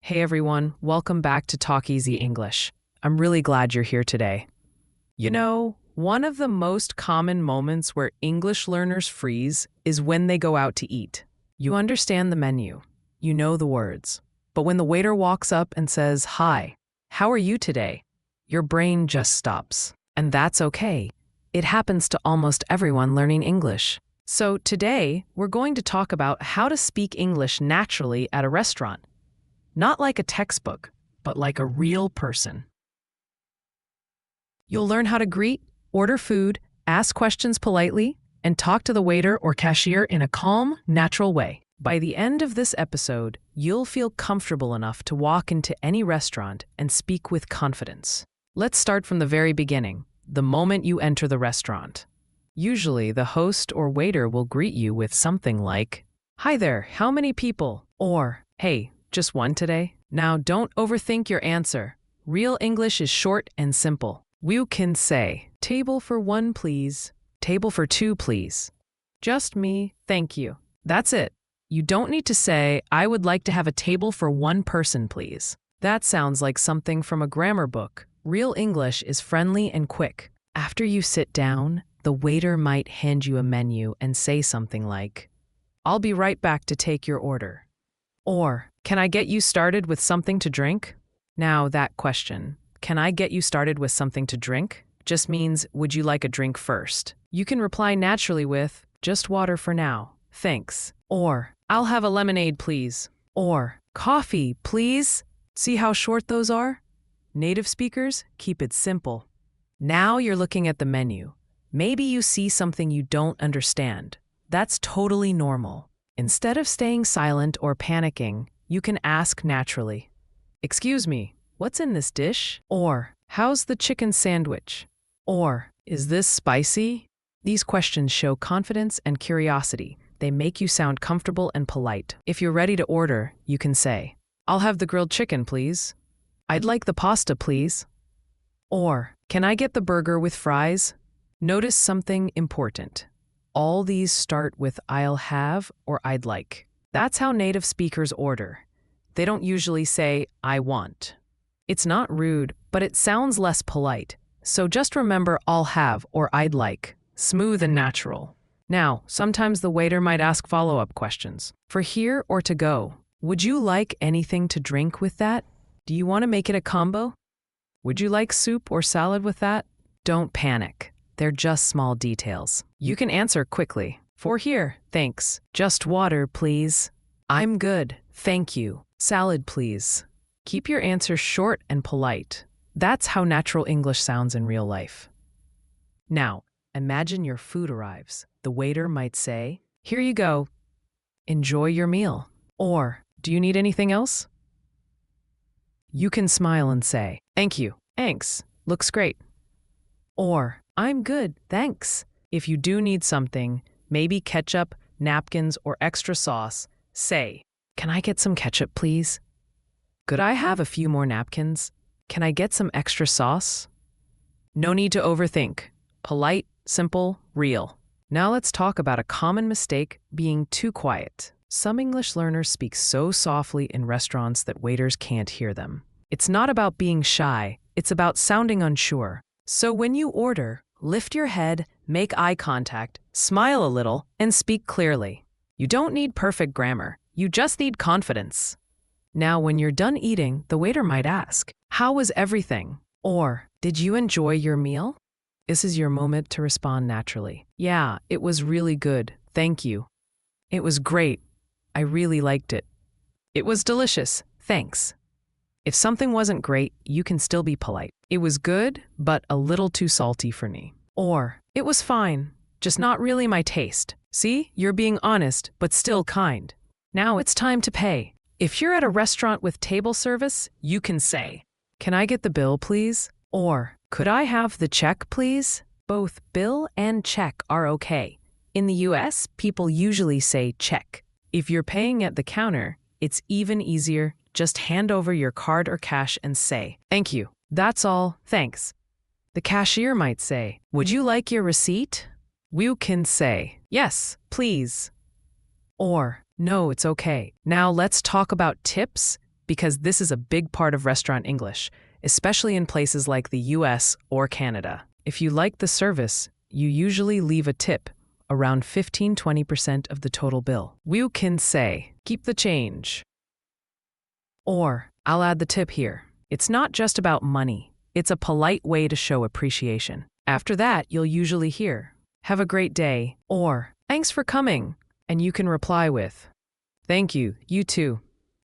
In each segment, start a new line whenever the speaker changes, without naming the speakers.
Hey everyone, welcome back to TalkEasy English. I'm really glad you're here today. You know, one of the most common moments where English learners freeze is when they go out to eat. You understand the menu, you know the words, but when the waiter walks up and says, "Hi, how are you today?" your brain just stops. And that's okay. It happens to almost everyone learning English. So today, we're going to talk about how to speak English naturally at a restaurant. Not like a textbook, but like a real person. You'll learn how to greet, order food, ask questions politely, and talk to the waiter or cashier in a calm, natural way. By the end of this episode, you'll feel comfortable enough to walk into any restaurant and speak with confidence. Let's start from the very beginning, the moment you enter the restaurant. Usually, the host or waiter will greet you with something like, "Hi there, how many people?" Or, "Hey, just one today?" Now, don't overthink your answer. Real English is short and simple. You can say, "Table for one, please." "Table for two, please." "Just me, thank you." That's it. You don't need to say, "I would like to have a table for one person, please." That sounds like something from a grammar book. Real English is friendly and quick. After you sit down, the waiter might hand you a menu and say something like, "I'll be right back to take your order." Or, "Can I get you started with something to drink?" Now, that question, "Can I get you started with something to drink?" just means, "Would you like a drink first?" You can reply naturally with, "Just water for now, thanks." Or, "I'll have a lemonade, please." Or, "Coffee, please." See how short those are? Native speakers keep it simple. Now you're looking at the menu. Maybe you see something you don't understand. That's totally normal. Instead of staying silent or panicking, you can ask naturally, "Excuse me, what's in this dish?" Or, "How's the chicken sandwich?" Or, "Is this spicy?" These questions show confidence and curiosity. They make you sound comfortable and polite. If you're ready to order, you can say, "I'll have the grilled chicken, please." "I'd like the pasta, please." Or, "Can I get the burger with fries?" Notice something important. All these start with "I'll have" or "I'd like." That's how native speakers order. They don't usually say, "I want." It's not rude, but it sounds less polite. So just remember "I'll have" or "I'd like." Smooth and natural. Now, sometimes the waiter might ask follow-up questions. "For here or to go? Would you like anything to drink with that? Do you want to make it a combo? Would you like soup or salad with that?" Don't panic. They're just small details. You can answer quickly. "For here, thanks. Just water, please." "I'm good, thank you. Salad, please." Keep your answers short and polite. That's how natural English sounds in real life. Now, imagine your food arrives. The waiter might say, "Here you go. Enjoy your meal." Or, "Do you need anything else?" You can smile and say, "Thank you. Thanks. Looks great." Or, "I'm good, thanks." If you do need something, maybe ketchup, napkins, or extra sauce, say, "Can I get some ketchup, please? Could I have a few more napkins? Can I get some extra sauce?" No need to overthink. Polite, simple, real. Now let's talk about a common mistake: being too quiet. Some English learners speak so softly in restaurants that waiters can't hear them. It's not about being shy, it's about sounding unsure. So when you order, lift your head, make eye contact, smile a little, and speak clearly. You don't need perfect grammar, you just need confidence. Now, when you're done eating, the waiter might ask, "How was everything?" Or, "Did you enjoy your meal?" This is your moment to respond naturally. "Yeah, it was really good, thank you." "It was great. I really liked it." "It was delicious, thanks." If something wasn't great, you can still be polite. "It was good, but a little too salty for me." Or, "It was fine, just not really my taste." See, you're being honest, but still kind. Now it's time to pay. If you're at a restaurant with table service, you can say, "Can I get the bill, please?" Or, "Could I have the check, please?" Both bill and check are okay. In the US, people usually say check. If you're paying at the counter, it's even easier. Just hand over your card or cash and say, "Thank you. That's all, thanks." The cashier might say, "Would you like your receipt?" You can say, "Yes, please." Or, "No, it's okay." Now let's talk about tips. because this is a big part of restaurant English, especially in places like the US or Canada. If you like the service, you usually leave a tip, around 15–20% of the total bill. You can say, keep the change. Or, I'll add the tip here. It's not just about money. It's a polite way to show appreciation. After that, you'll usually hear, have a great day, or thanks for coming. And you can reply with, thank you, you too.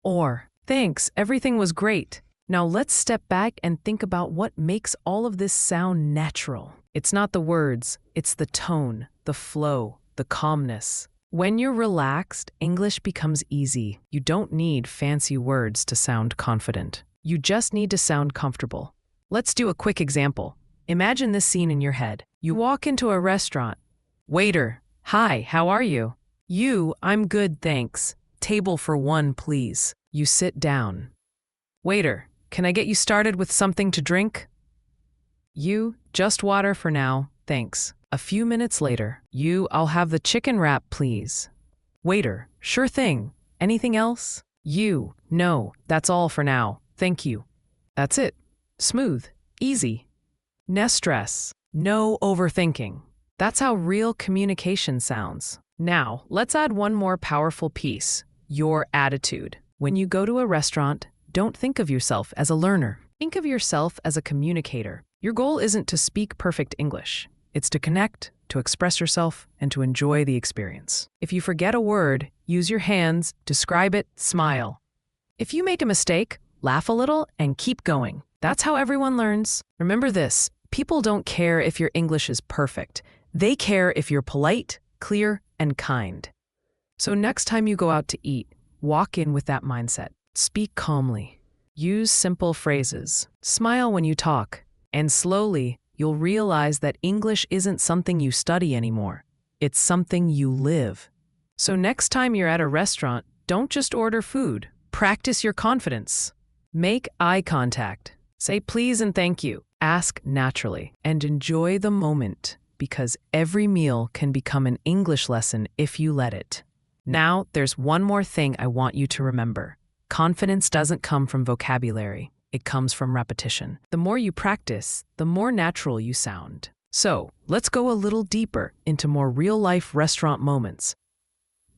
Or, thanks, everything was great. Now let's step back and think about what makes all of this sound natural. It's not the words, it's the tone, the flow, the calmness. When you're relaxed, English becomes easy. You don't need fancy words to sound confident. You just need to sound comfortable. Let's do a quick example. Imagine this scene in your head. You walk into a restaurant. Waiter, hi, how are you? You, I'm good, thanks. Table for one, please. You sit down. Waiter, can I get you started with something to drink? You, just water for now, thanks. A few minutes later, you, I'll have the chicken wrap, please. Waiter, sure thing. Anything else? You, no, that's all for now, thank you. That's it. Smooth, easy. No stress, no overthinking. That's how real communication sounds. Now, let's add one more powerful piece, your attitude. When you go to a restaurant, don't think of yourself as a learner. Think of yourself as a communicator. Your goal isn't to speak perfect English. It's to connect, to express yourself, and to enjoy the experience. If you forget a word, use your hands, describe it, smile. If you make a mistake, laugh a little and keep going. That's how everyone learns. Remember this, people don't care if your English is perfect. They care if you're polite, clear, and kind. So next time you go out to eat, walk in with that mindset. Speak calmly. Use simple phrases. Smile when you talk. And slowly, you'll realize that English isn't something you study anymore. It's something you live. So next time you're at a restaurant, don't just order food. Practice your confidence. Make eye contact. Say please and thank you. Ask naturally. And enjoy the moment, because every meal can become an English lesson if you let it. Now, there's one more thing I want you to remember. Confidence doesn't come from vocabulary. It comes from repetition. The more you practice, the more natural you sound. So, let's go a little deeper into more real-life restaurant moments.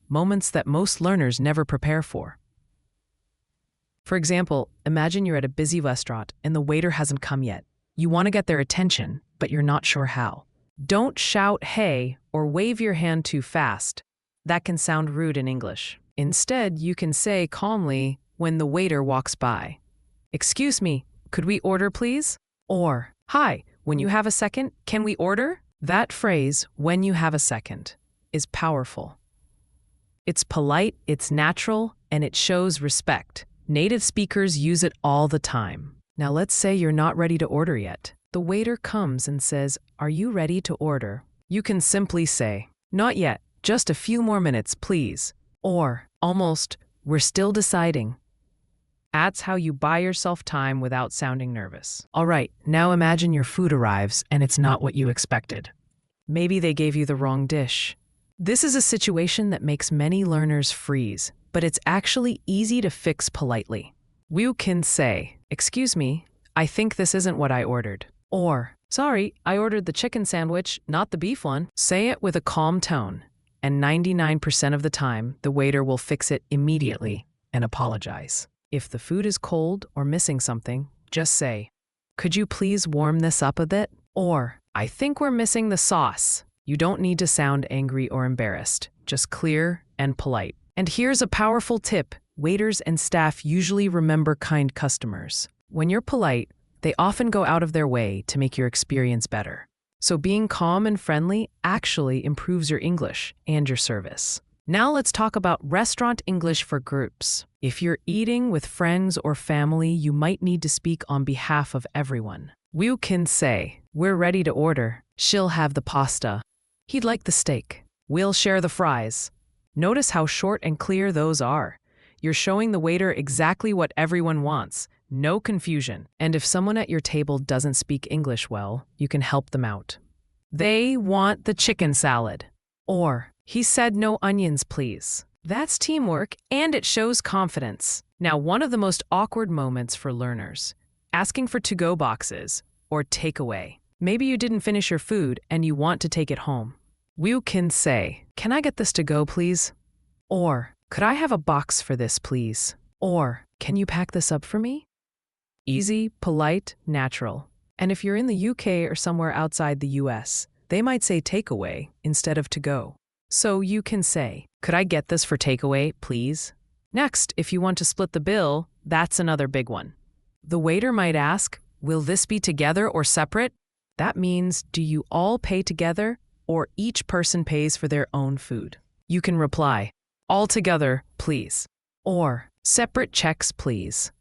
Moments that most learners never prepare for. For example, imagine you're at a busy restaurant and the waiter hasn't come yet. You want to get their attention, but you're not sure how. Don't shout hey or wave your hand too fast. That can sound rude in English. Instead, you can say calmly when the waiter walks by, excuse me, could we order please? Or, hi, when you have a second, can we order? That phrase, when you have a second, is powerful. It's polite, it's natural, and it shows respect. Native speakers use it all the time. Now let's say you're not ready to order yet. The waiter comes and says, are you ready to order? You can simply say, not yet, just a few more minutes, please. Or, almost, we're still deciding. That's how you buy yourself time without sounding nervous. All right, now imagine your food arrives and it's not what you expected. Maybe they gave you the wrong dish. This is a situation that makes many learners freeze, but it's actually easy to fix politely. You can say, excuse me, I think this isn't what I ordered. Or, sorry, I ordered the chicken sandwich, not the beef one. Say it with a calm tone, and 99% of the time, the waiter will fix it immediately and apologize. If the food is cold or missing something, just say, could you please warm this up a bit? Or, I think we're missing the sauce. You don't need to sound angry or embarrassed, just clear and polite. And here's a powerful tip. Waiters and staff usually remember kind customers. When you're polite, they often go out of their way to make your experience better. So being calm and friendly actually improves your English and your service. Now let's talk about restaurant English for groups. If you're eating with friends or family, you might need to speak on behalf of everyone. You can say, we're ready to order. She'll have the pasta. He'd like the steak. We'll share the fries. Notice how short and clear those are. You're showing the waiter exactly what everyone wants. No confusion. And if someone at your table doesn't speak English well, you can help them out. They want the chicken salad. Or, he said no onions, please. That's teamwork, and it shows confidence. Now, one of the most awkward moments for learners, asking for to-go boxes or takeaway. Maybe you didn't finish your food and you want to take it home. You can say, "Can I get this to go, please?" Or, "Could I have a box for this, please?" Or, "Can you pack this up for me?" Easy, polite, natural. And if you're in the UK or somewhere outside the US, they might say takeaway instead of to go. So you can say, "Could I get this for takeaway, please?" Next, if you want to split the bill, that's another big one. The waiter might ask, "Will this be together or separate?" That means, do you all pay together or each person pays for their own food? You can reply, "All together, please." Or, "Separate checks, please."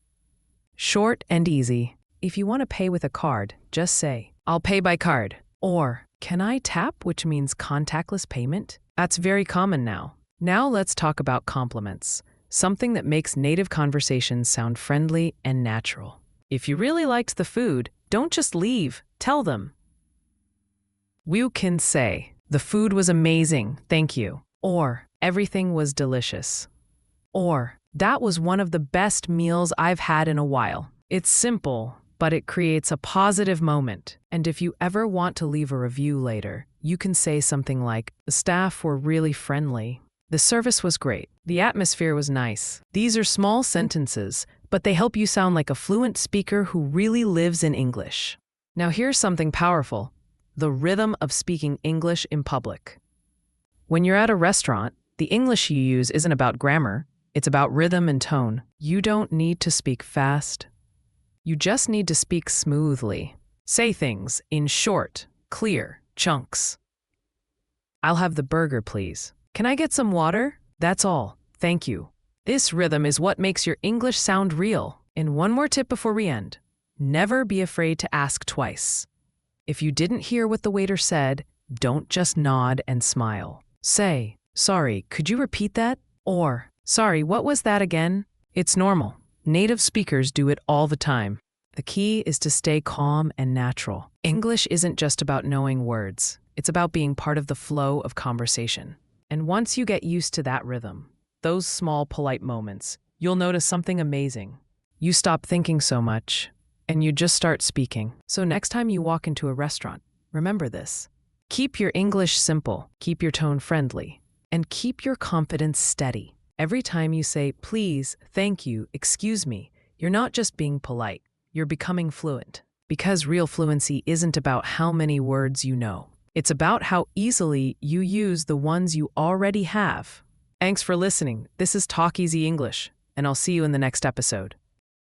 Short and easy. If you want to pay with a card, just say, "I'll pay by card." Or, "Can I tap?" which means contactless payment. That's very common now. Now let's talk about compliments, something that makes native conversations sound friendly and natural. If you really liked the food, don't just leave, tell them. You can say, "The food was amazing, thank you." Or, "Everything was delicious." Or, "That was one of the best meals I've had in a while." It's simple, but it creates a positive moment. And if you ever want to leave a review later, you can say something like, "The staff were really friendly. The service was great. The atmosphere was nice." These are small sentences, but they help you sound like a fluent speaker who really lives in English. Now here's something powerful: the rhythm of speaking English in public. When you're at a restaurant, the English you use isn't about grammar, it's about rhythm and tone. You don't need to speak fast. You just need to speak smoothly. Say things in short, clear chunks. "I'll have the burger, please." "Can I get some water?" That's all. Thank you. This rhythm is what makes your English sound real. And one more tip before we end. Never be afraid to ask twice. If you didn't hear what the waiter said, don't just nod and smile. Say, "Sorry, could you repeat that?" Or, "Sorry, what was that again?" It's normal. Native speakers do it all the time. The key is to stay calm and natural. English isn't just about knowing words. It's about being part of the flow of conversation. And once you get used to that rhythm, those small, polite moments, you'll notice something amazing. You stop thinking so much, and you just start speaking. So next time you walk into a restaurant, remember this. Keep your English simple, keep your tone friendly, and keep your confidence steady. Every time you say, "Please, thank you, excuse me," you're not just being polite, you're becoming fluent. Because real fluency isn't about how many words you know. It's about how easily you use the ones you already have. Thanks for listening. This is TalkEasy English, and I'll see you in the next episode.